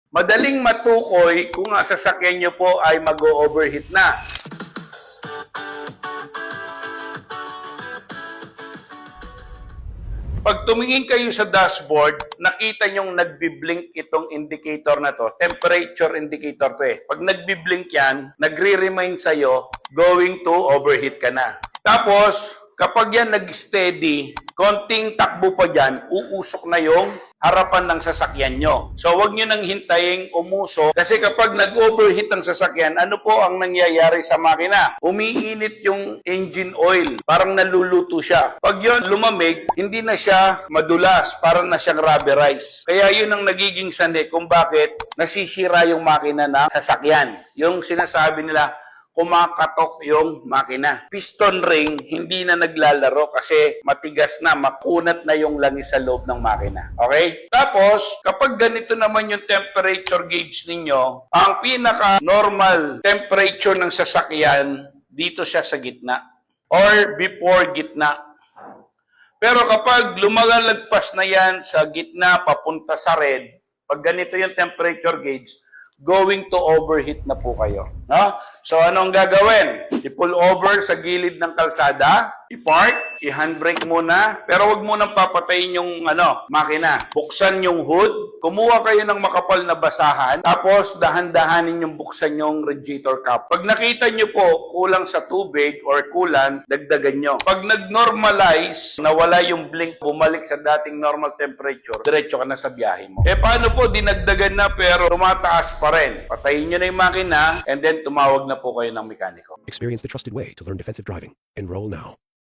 Madaling matukoy kung ang sasakyan nyo po ay mag-overheat na. Pag tumingin kayo sa dashboard, nakita nyong nagbiblink itong indicator na to. Temperature indicator to eh. Pag nagbiblink yan, nagre-remind sa'yo, going to overheat ka na. Tapos, kapag yan nag-steady, konting takbo pa dyan, uusok na yung harapan ng sasakyan nyo. So, wag nyo nang hintayin umusok. Kasi kapag nag-overheat ang sasakyan, ano po ang nangyayari sa makina? Umiinit yung engine oil. Parang naluluto siya. Pag yun lumamig, hindi na siya madulas. Parang na siyang rubberized. Kaya yun ang nagiging sanhi kung bakit nasisira yung makina ng sasakyan. Yung sinasabi nila, kumakatok yung makina. Piston ring, hindi na naglalaro kasi matigas na, makunat na yung langis sa loob ng makina. Okay? Tapos, kapag ganito naman yung temperature gauge ninyo, ang pinaka-normal temperature ng sasakyan, dito siya sa gitna. Or before gitna. Pero kapag lumalalagpas na yan sa gitna, papunta sa red, pag ganito yung temperature gauge, going to overheat na po kayo. No? So, anong gagawin? I-pull over sa gilid ng kalsada, i-park, i-handbrake muna, pero wag munang papatayin yung makina. Buksan yung hood, kumuha kayo ng makapal na basahan, tapos dahan-dahanin yung buksan yung radiator cap. Pag nakita nyo po kulang sa tubig or coolant, dagdagan nyo. Pag nag-normalize, nawala yung blink, bumalik sa dating normal temperature, diretso ka na sa biyahe mo. Paano po dinagdagan na pero tumataas pa rin? Patayin nyo na yung makina and then tumawag na po kayo ng mekaniko. Experience the trusted way to learn defensive driving. Enroll now.